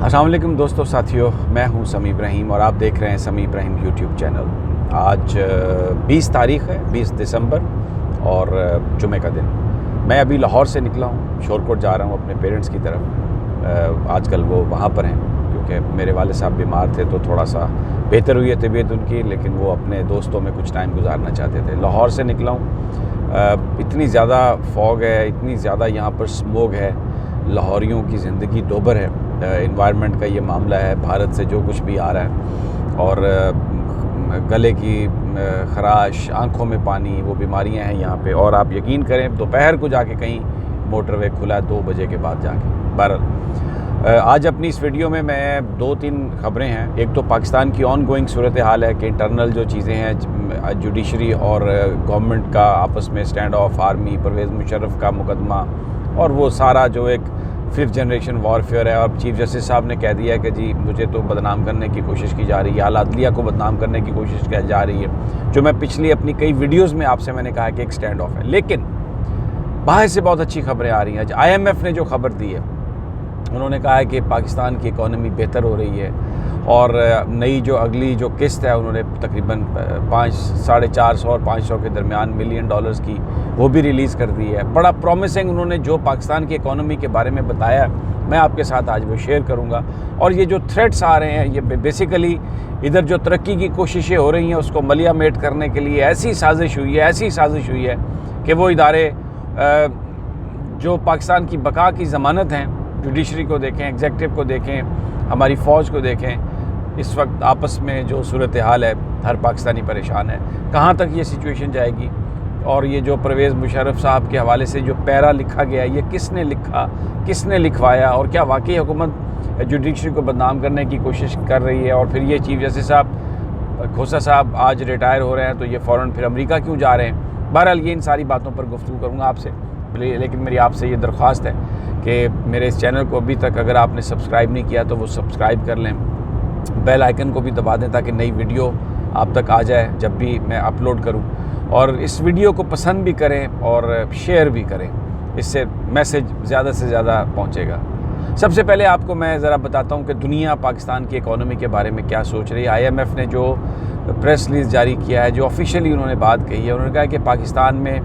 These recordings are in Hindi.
अस्सलाम वालेकुम दोस्तों साथियों, मैं हूं समी इब्राहिम और आप देख रहे हैं समी इब्राहिम यूट्यूब चैनल। आज 20 तारीख़ है, 20 दिसंबर और जुमे का दिन। मैं अभी लाहौर से निकला हूं, शोरकोट जा रहा हूं अपने पेरेंट्स की तरफ। आजकल वो वहां पर हैं क्योंकि मेरे वाले साहब बीमार थे तो थोड़ा सा बेहतर हुई है तबीयत उनकी, लेकिन वो अपने दोस्तों में कुछ टाइम गुजारना चाहते थे। लाहौर से निकला हूँ। इतनी ज़्यादा फॉग है, इतनी ज़्यादा यहाँ पर स्मोग है, लाहौरियों की ज़िंदगी दोबर है। एनवायरनमेंट का ये मामला है, भारत से जो कुछ भी आ रहा है और गले की ख़राश, आँखों में पानी, वो बीमारियां हैं यहाँ पे। और आप यकीन करें दोपहर को जाके कहीं मोटरवे खुला है 2 बजे के बाद जाके। बहरहाल आज अपनी इस वीडियो में मैं 2-3 ख़बरें हैं। एक तो पाकिस्तान की ऑन गोइंग सूरत हाल है कि इंटरनल जो चीज़ें हैं, जुडिशरी और गवर्नमेंट का आपस में stand off, army, Pervez Musharraf का मुकदमा और वो सारा जो एक 5th जनरेशन वॉरफेयर है। और चीफ जस्टिस साहब ने कह दिया है कि जी मुझे तो बदनाम करने की कोशिश की जा रही है, आला अदलिया को बदनाम करने की कोशिश की जा रही है, जो मैं पिछली अपनी कई वीडियोस में आपसे मैंने कहा कि एक स्टैंड ऑफ है। लेकिन बाहर से बहुत अच्छी खबरें आ रही हैं। आज IMF ने जो खबर दी है, उन्होंने कहा है कि पाकिस्तान की इकॉनमी बेहतर हो रही है और नई जो अगली जो किस्त है उन्होंने तकरीबन 450 और 500 के दरमियान $1 मिलियन की वो भी रिलीज़ कर दी है। बड़ा प्रॉमिसिंग उन्होंने जो पाकिस्तान की इकॉनमी के बारे में बताया, मैं आपके साथ आज वो शेयर करूंगा। और ये जो थ्रेट्स आ रहे हैं, ये बेसिकली इधर जो तरक्की की कोशिशें हो रही हैं उसको मलियामेट करने के लिए ऐसी साजिश हुई है कि वो इदारे जो पाकिस्तान की बका की ज़मानत हैं, जुडिशरी को देखें, एग्जेक्टिव को देखें, हमारी फ़ौज को देखें, इस वक्त आपस में जो सूरत हाल है, हर पाकिस्तानी परेशान है। कहाँ तक ये सिचुएशन जाएगी? और ये जो परवेज़ मुशर्रफ साहब के हवाले से जो पैरा लिखा गया है, ये किसने लिखा, किसने लिखवाया, और क्या वाकई हुकूमत जुडिशरी को बदनाम करने की कोशिश कर रही है? और फिर ये चीफ जस्टिस साहब खोसा साहब आज रिटायर हो रहे हैं तो ये फ़ौरन फिर अमेरिका क्यों जा रहे हैं? बहरहाल ये इन सारी बातों पर गुफ्तगू करूँगा आपसे, लेकिन मेरी आपसे ये दरख्वास्त है कि मेरे इस चैनल को अभी तक अगर आपने सब्सक्राइब नहीं किया तो वो सब्सक्राइब कर लें, बेल आइकन को भी दबा दें ताकि नई वीडियो आप तक आ जाए जब भी मैं अपलोड करूं। और इस वीडियो को पसंद भी करें और शेयर भी करें, इससे मैसेज ज़्यादा से ज़्यादा पहुंचेगा। सबसे पहले आपको मैं ज़रा बताता हूं कि दुनिया पाकिस्तान की इकॉनमी के बारे में क्या सोच रही है। IMF ने जो प्रेस रिलीज़ जारी किया है, जो ऑफिशियली उन्होंने बात कही है, उन्होंने कहा कि पाकिस्तान में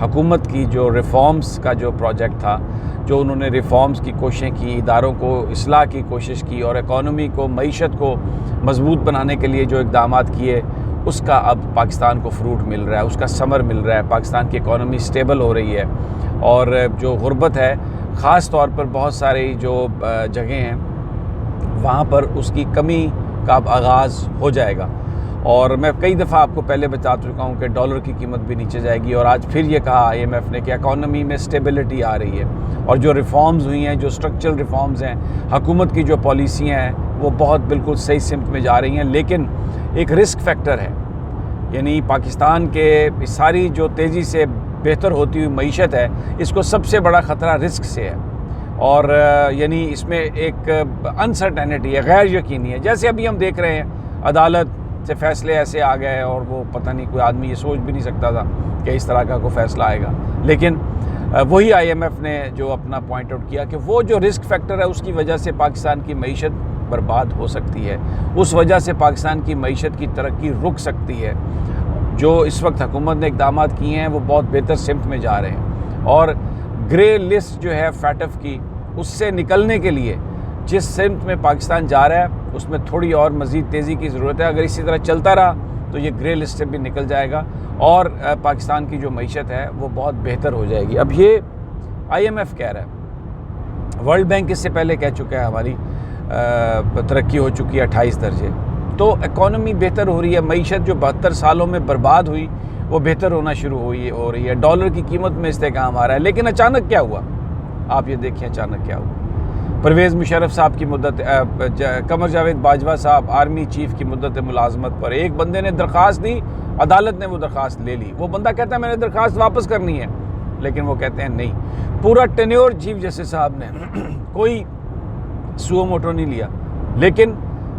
हुकूमत की जो रिफ़ॉर्म्स का जो प्रोजेक्ट था, जो उन्होंने रिफ़ॉर्म्स की कोशिशें की, इदारों को इस्लाह की कोशिश की और इकॉनमी को, मईशत को मजबूत बनाने के लिए जो इक़दाम किए, उसका अब पाकिस्तान को फ्रूट मिल रहा है, उसका समर मिल रहा है। पाकिस्तान की इकॉनमी स्टेबल हो रही है और जो गुर्बत है, ख़ास तौर पर बहुत सारी जो जगह हैं वहाँ पर उसकी कमी का अब आगाज़ हो जाएगा। और मैं कई दफ़ा आपको पहले बता चुका हूँ कि डॉलर की कीमत भी नीचे जाएगी। और आज फिर ये कहा IMF ने कि इकॉनमी में स्टेबिलिटी आ रही है और जो रिफ़ॉर्म्स हुई हैं, जो स्ट्रक्चरल रिफ़ॉर्म्स हैं, हुकूमत की जो पॉलिसियाँ हैं, वो बहुत बिल्कुल सही सिमत में जा रही हैं। लेकिन एक रिस्क फैक्टर है, यानी पाकिस्तान के सारी जो तेज़ी से बेहतर होती हुई मईशत है, इसको सबसे बड़ा ख़तरा रिस्क से है। और यानी इसमें एक अनसर्टेनिटी है, गैर यकीनी है। जैसे अभी हम देख रहे हैं अदालत से फ़ैसले ऐसे आ गए और वो पता नहीं, कोई आदमी ये सोच भी नहीं सकता था कि इस तरह का कोई फ़ैसला आएगा। लेकिन वही IMF ने जो अपना पॉइंट आउट किया कि वो जो रिस्क फैक्टर है उसकी वजह से पाकिस्तान की मईशत बर्बाद हो सकती है, उस वजह से पाकिस्तान की मईशत की तरक्की रुक सकती है। जो इस वक्त हुकूमत ने इक़दाम किए हैं वो बहुत बेहतर सिमत में जा रहे हैं। और ग्रे लिस्ट जो है FATF की, उससे निकलने के लिए जिस सिमत में पाकिस्तान जा रहा है उसमें थोड़ी और मज़ीद तेज़ी की ज़रूरत है। अगर इसी तरह चलता रहा तो ये ग्रे लिस्ट से भी निकल जाएगा और पाकिस्तान की जो मईशत है वो बहुत बेहतर हो जाएगी। अब ये IMF कह रहा है, वर्ल्ड बैंक इससे पहले कह चुका है हमारी तरक्की हो चुकी है 28 दर्जे। तो इकॉनमी बेहतर हो रही है, मईशत जो 72 सालों में बर्बाद हुई वो बेहतर होना शुरू हो रही है, डॉलर की कीमत में इस्तेहकाम आ रहा है। लेकिन अचानक क्या हुआ, आप ये देखिए अचानक क्या हुआ। परवेज़ मुशर्रफ साहब की मुद्दत, कमर जावेद बाजवा साहब आर्मी चीफ की मुद्दत मुलाजमत पर एक बंदे ने दरख्वास्त दी, अदालत ने वो दरख्वास्त ले ली। वो बंदा कहता है मैंने दरख्वास्त वापस करनी है, लेकिन वो कहते हैं नहीं। पूरा टेन्योर चीफ जस्टिस साहब ने कोई सुओ मोटो नहीं लिया, लेकिन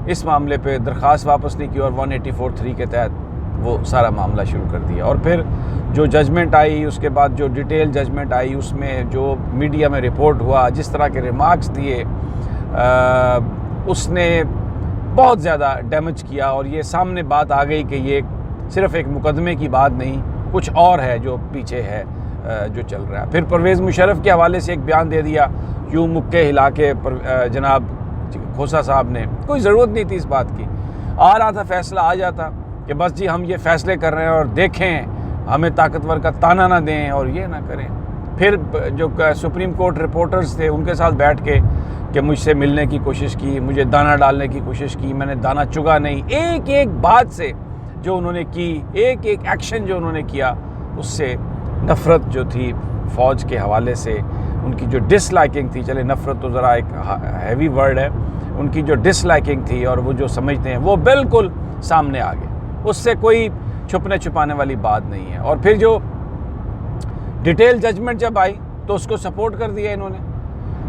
इस मामले पे दरख्वास्त वापस नहीं की और 184(3) के तहत वो सारा मामला शुरू कर दिया। और फिर जो जजमेंट आई, उसके बाद जो डिटेल जजमेंट आई, उसमें जो मीडिया में रिपोर्ट हुआ, जिस तरह के रिमार्क्स दिए उसने बहुत ज़्यादा डैमेज किया। और ये सामने बात आ गई कि ये सिर्फ एक मुकदमे की बात नहीं, कुछ और है जो पीछे है, जो चल रहा है। फिर परवेज़ मुशर्रफ के हवाले से एक बयान दे दिया, यूँ मुक्के हिला के जनाब खोसा साहब ने। कोई ज़रूरत नहीं थी इस बात की। आ रहा था फैसला, आ जाता कि बस जी हम ये फ़ैसले कर रहे हैं और देखें, हमें ताकतवर का ताना ना दें और ये ना करें। फिर जो सुप्रीम कोर्ट रिपोर्टर्स थे उनके साथ बैठ के कि मुझसे मिलने की कोशिश की, मुझे दाना डालने की कोशिश की, मैंने दाना चुगा नहीं। एक एक बात से जो उन्होंने की, एक एक एक्शन जो उन्होंने किया, उससे नफ़रत जो थी फ़ौज के हवाले से, उनकी जो डिसलाइकिंग थी, चले नफ़रत तो ज़रा एक हैवी वर्ड है, उनकी जो डिसलाइकिंग थी और वो जो समझते हैं वो बिल्कुल सामने आ गए। उससे कोई छुपने छुपाने वाली बात नहीं है। और फिर जो डिटेल जजमेंट जब आई तो उसको सपोर्ट कर दिया इन्होंने,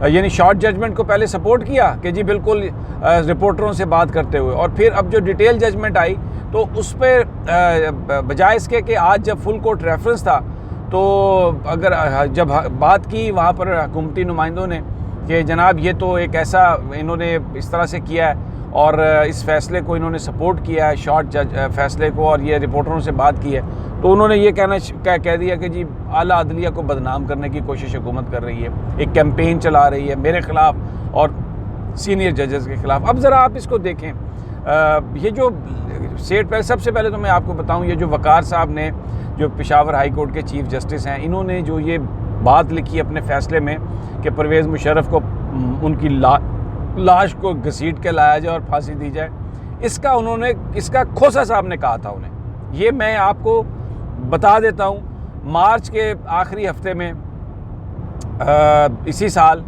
यानी शॉर्ट जजमेंट को पहले सपोर्ट किया कि जी बिल्कुल रिपोर्टरों से बात करते हुए, और फिर अब जो डिटेल जजमेंट आई तो उस पर बजाय इसके कि आज जब फुल कोर्ट रेफरेंस था तो अगर जब बात की वहाँ पर हुकूमती नुमाइंदों ने कि जनाब ये तो एक ऐसा इन्होंने इस तरह से किया है और इस फैसले को इन्होंने सपोर्ट किया है, शॉर्ट फैसले को, और ये रिपोर्टरों से बात की है, तो उन्होंने ये कह दिया कि जी आला अदलिया को बदनाम करने की कोशिश हुकूमत कर रही है, एक कैंपेन चला रही है मेरे ख़िलाफ़ और सीनियर जजेस के ख़िलाफ़। अब ज़रा आप इसको देखें, ये जो स्टेट पहले, सबसे पहले तो मैं आपको बताऊं, ये जो वकार साहब ने, जो पेशावर हाई कोर्ट के चीफ जस्टिस हैं, इन्होंने जो ये बात लिखी अपने फ़ैसले में कि परवेज़ मुशर्रफ को उनकी लाश को घसीट के लाया जाए और फांसी दी जाए, इसका खोसा साहब ने कहा था उन्हें। ये मैं आपको बता देता हूँ, मार्च के आखिरी हफ्ते में इसी साल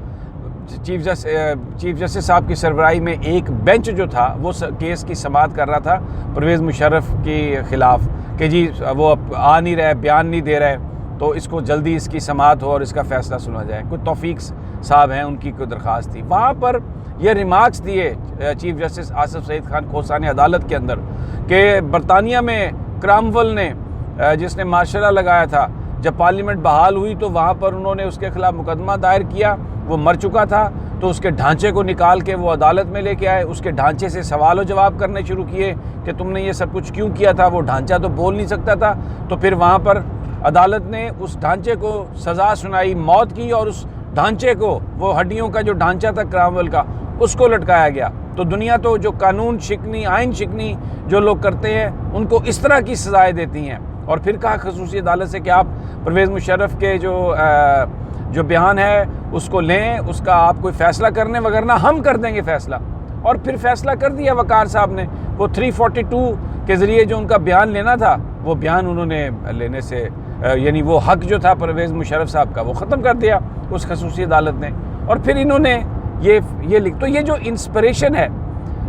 चीफ जस्टिस साहब की सरबराही में एक बेंच जो था वो केस की समाअत कर रहा था परवेज़ मुशर्रफ के ख़िलाफ़ कि जी वो आ नहीं रहे, बयान नहीं दे रहे, तो इसको जल्दी इसकी समाअत हो और इसका फ़ैसला सुना जाए। कोई तौफीक साहब हैं, उनकी कोई दरख्वास्त थी। वहाँ पर ये रिमार्क्स दिए चीफ जस्टिस आसिफ सईद खान खोसा ने अदालत के अंदर कि बरतानिया में क्रॉमवेल ने, जिसने मार्शल लगाया था, जब पार्लियामेंट बहाल हुई तो वहाँ पर उन्होंने उसके ख़िलाफ़ मुकदमा दायर किया। वो मर चुका था तो उसके ढांचे को निकाल के वो अदालत में लेके आए, उसके ढांचे से सवाल जवाब करने शुरू किए कि तुमने ये सब कुछ क्यों किया था। वो ढांचा तो बोल नहीं सकता था, तो फिर वहाँ पर अदालत ने उस ढांचे को सज़ा सुनाई, मौत की, और उस ढांचे को, वो हड्डियों का जो ढांचा था क्रॉमवेल का, उसको लटकाया गया। तो दुनिया तो जो कानून शिकनी, आइन शिकनी जो लोग करते हैं उनको इस तरह की सज़ाएँ देती हैं। और फिर कहा खसूसी अदालत से कि आप परवेज़ मुशर्रफ के जो बयान है उसको लें, उसका आप कोई फ़ैसला करने वगैरह ना, हम कर देंगे फ़ैसला। और फिर फ़ैसला कर दिया वकार साहब ने। वो 342 के ज़रिए जो उनका बयान लेना था, वो बयान उन्होंने लेने से, यानी वो हक़ जो था परवेज़ मुशर्रफ साहब का, वो ख़त्म कर दिया उस खसूसी अदालत ने। और फिर इन्होंने ये लिख, तो ये जो इंस्पिरेशन है,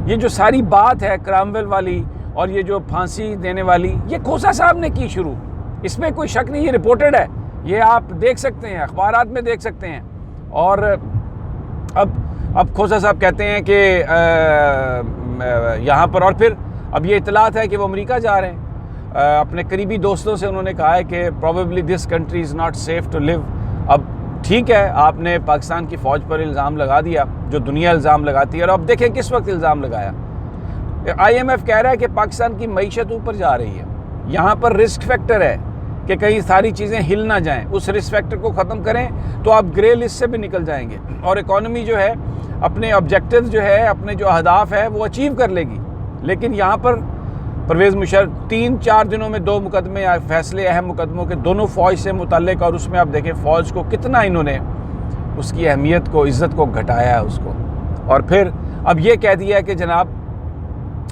ये जो सारी बात है क्रॉमवेल वाली और ये जो फांसी देने वाली, ये खोसा साहब ने की शुरू, इसमें कोई शक नहीं। ये रिपोर्टेड है, ये आप देख सकते हैं, अखबारात में देख सकते हैं। और अब खोसा साहब कहते हैं कि यहाँ पर, और फिर अब ये इतलात है कि वो अमेरिका जा रहे हैं। अपने करीबी दोस्तों से उन्होंने कहा है कि probably this country is not safe to live. अब ठीक है, आपने पाकिस्तान की फ़ौज पर इल्ज़ाम लगा दिया, जो दुनिया इल्ज़ाम लगाती है, और अब देखें किस वक्त इल्ज़ाम लगाया। IMF कह रहा है कि पाकिस्तान की मईशत ऊपर जा रही है, यहाँ पर रिस्क फैक्टर है कि कहीं सारी चीज़ें हिल ना जाएं। उस रिस्क फैक्टर को ख़त्म करें तो आप ग्रे लिस्ट से भी निकल जाएंगे और इकॉनमी जो है अपने ऑब्जेक्टिव जो है, अपने जो अहदाफ है, वो अचीव कर लेगी। लेकिन यहाँ पर परवेज़ मुशर्रफ 3-4 दिनों में 2 मुकदमे, फैसले अहम मुकदमों के, दोनों फ़ौज से मुतल्लिक, और उसमें आप देखें फ़ौज को कितना इन्होंने उसकी अहमियत को, इज़्ज़त को घटाया है उसको। और फिर अब ये कह दिया है कि जनाब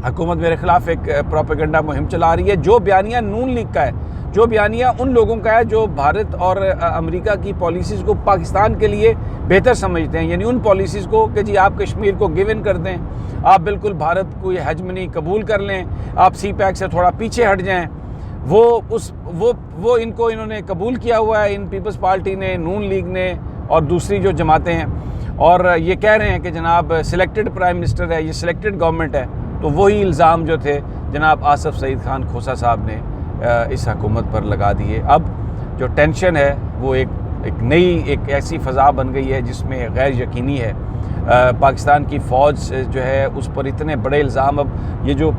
हुकूमत मेरे ख़िलाफ़ एक प्रोपेगेंडा मुहिम चला रही है। जो बयानिया नून लीग का है, जो बयानिया उन लोगों का है जो भारत और अमेरिका की पॉलिसीज़ को पाकिस्तान के लिए बेहतर समझते हैं, यानी उन पॉलिसीज़ को कि जी आप कश्मीर को गिव इन कर दें, आप बिल्कुल भारत को ये हेजमनी कबूल कर लें, आप CPEC से थोड़ा पीछे हट जाएं, वो इनको इन्होंने कबूल किया हुआ है, इन पीपल्स पार्टी ने, नून लीग ने और दूसरी जो जमातें हैं। और ये कह रहे हैं कि जनाब सिलेक्टेड प्राइम मिनिस्टर है, ये सिलेक्टेड गवर्नमेंट है। तो वही इल्ज़ाम जो थे जनाब आसिफ सईद खान खोसा साहब ने इस हुकूमत पर लगा दिए। अब जो टेंशन है वो एक नई, एक ऐसी फ़ज़ा बन गई है जिसमें गैर यकीनी है पाकिस्तान की फ़ौज जो है उस पर इतने बड़े इल्ज़ाम। अब ये जो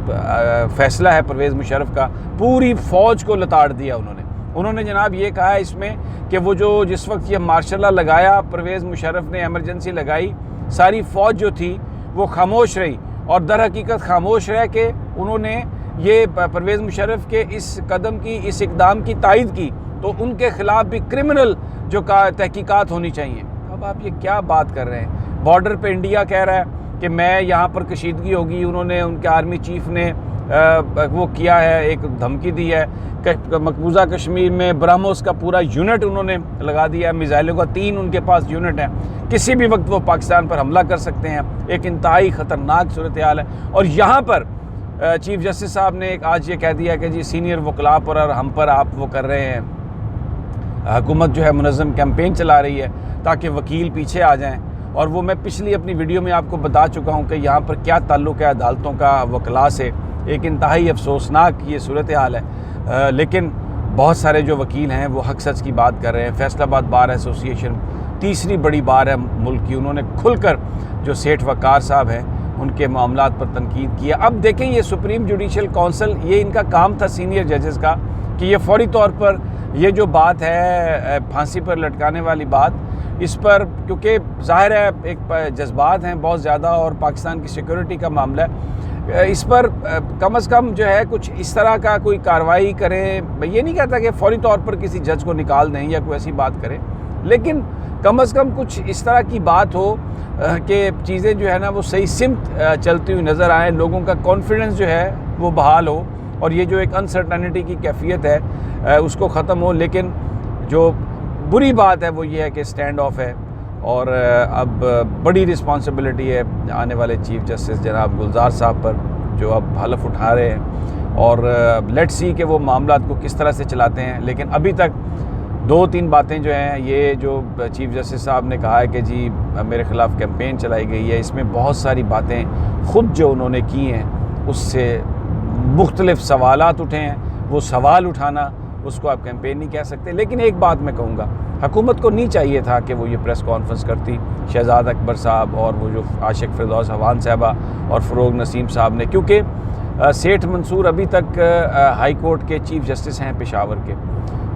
फ़ैसला है परवेज़ मुशर्रफ का, पूरी फ़ौज को लताड़ दिया उन्होंने जनाब ये कहा है इसमें कि वो जो जिस वक्त ये मार्शल लॉ लगाया परवेज़ मुशर्रफ ने, एमरजेंसी लगाई, सारी फ़ौज जो थी वो खामोश रही और दर हकीकत खामोश रह के उन्होंने ये परवेज़ मुशर्रफ के इस कदम की, इस इक़दाम की तायद की, तो उनके ख़िलाफ़ भी क्रिमिनल जो तहकीकात होनी चाहिए। अब आप ये क्या बात कर रहे हैं? बॉर्डर पे इंडिया कह रहा है कि मैं यहाँ पर कशीदगी होगी, उन्होंने उनके आर्मी चीफ ने वो किया है, एक धमकी दी है। मकबूजा कश्मीर में ब्रह्मोस का पूरा यूनिट उन्होंने लगा दिया है, मिसाइलों का 3 उनके पास यूनिट है, किसी भी वक्त वो पाकिस्तान पर हमला कर सकते हैं। एक इंतहाई ख़तरनाक सूरत हाल है। और यहाँ पर चीफ जस्टिस साहब ने आज ये कह दिया कि जी सीनियर वकला पर और हम पर आप वो कर रहे हैं, हुकूमत जो है मुनज़्ज़म कैंपेन चला रही है ताकि वकील पीछे आ जाएं। और वो मैं पिछली अपनी वीडियो में आपको बता चुका हूँ कि यहाँ पर क्या ताल्लुक़ है अदालतों का वकला से। एक इंतहाई अफसोसनाक ये सूरत हाल है। लेकिन बहुत सारे जो वकील हैं वो हक सच की बात कर रहे हैं। फैसलाबाद बार एसोसिएशन तीसरी बड़ी बार है मुल्क की, उन्होंने खुलकर जो सेठ वक़ार साहब हैं उनके मामलात पर तनकीद किया। अब देखें ये सुप्रीम जुडिशल काउंसिल, ये इनका काम था सीनियर जजेस का कि ये फ़ौरी तौर पर ये जो बात है फांसी पर लटकाने वाली बात, इस पर क्योंकि ज़ाहिर है एक जज्बात हैं बहुत ज़्यादा और पाकिस्तान की सिक्योरिटी का मामला है, इस पर कम से कम जो है कुछ इस तरह का कोई कार्रवाई करें। मैं ये नहीं कहता कि फ़ौरी तौर पर किसी जज को निकाल दें या कोई ऐसी बात करें, लेकिन कम से कम कुछ इस तरह की बात हो कि चीज़ें जो है ना वो सही सिमत चलती हुई नज़र आएँ, लोगों का कॉन्फिडेंस जो है वो बहाल हो और ये जो एक अनसर्टनिटी की कैफियत है उसको ख़त्म हो। लेकिन जो बुरी बात है वो ये है कि स्टैंड ऑफ है और अब बड़ी रिस्पॉन्सिबिलिटी है आने वाले चीफ जस्टिस जनाब गुलजार साहब पर, जो अब हलफ उठा रहे हैं और लेट्स सी कि वो मामलात को किस तरह से चलाते हैं। लेकिन अभी तक 2-3 बातें जो हैं, ये जो चीफ जस्टिस साहब ने कहा है कि जी मेरे ख़िलाफ़ कैंपेन चलाई गई है, इसमें बहुत सारी बातें ख़ुद जो उन्होंने की हैं उससे मुख्तलिफ़ सवालात उठे हैं। वो सवाल उठाना उसको आप कैंपेन नहीं कह सकते। लेकिन एक बात मैं कहूँगा, हुकूमत को नहीं चाहिए था कि वो ये प्रेस कॉन्फ्रेंस करती, शहजाद अकबर साहब और वो जो आशिक फिरदौस हवान साहबा और फ़रोग नसीम साहब ने, क्योंकि सेठ मंसूर अभी तक हाई कोर्ट के चीफ जस्टिस हैं पेशावर के,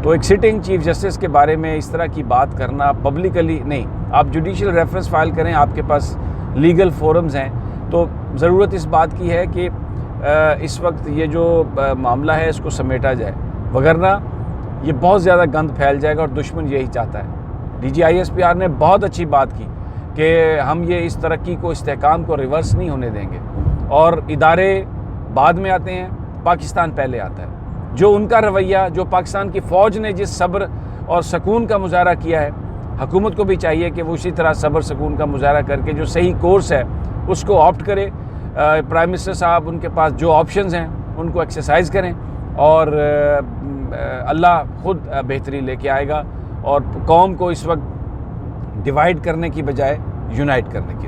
तो एक सिटिंग चीफ जस्टिस के बारे में इस तरह की बात करना पब्लिकली नहीं। आप जुडिशल रेफरेंस फाइल करें, आपके पास लीगल फोरम्स हैं, तो ज़रूरत इस बात की है कि इस वक्त ये जो मामला है इसको समेटा जाए, वगरना ये बहुत ज़्यादा गंद फैल जाएगा और दुश्मन यही चाहता है। DGISPR ने बहुत अच्छी बात की कि हम ये इस तरक्की को, इस्तेहकाम को रिवर्स नहीं होने देंगे और इदारे बाद में आते हैं, पाकिस्तान पहले आता है। जो उनका रवैया, जो पाकिस्तान की फ़ौज ने जिस सब्र और सकून का मुजाहरा किया है, हुकूमत को भी चाहिए कि वो उसी तरह सब्र सकून का मुजाहरा करके जो सही कोर्स है उसको ऑप्ट करे। प्राइम मिनिस्टर साहब उनके पास जो ऑप्शंस हैं उनको एक्सरसाइज करें और अल्लाह खुद बेहतरी लेके आएगा और कौम को इस वक्त डिवाइड करने की बजाय यूनाइट करने की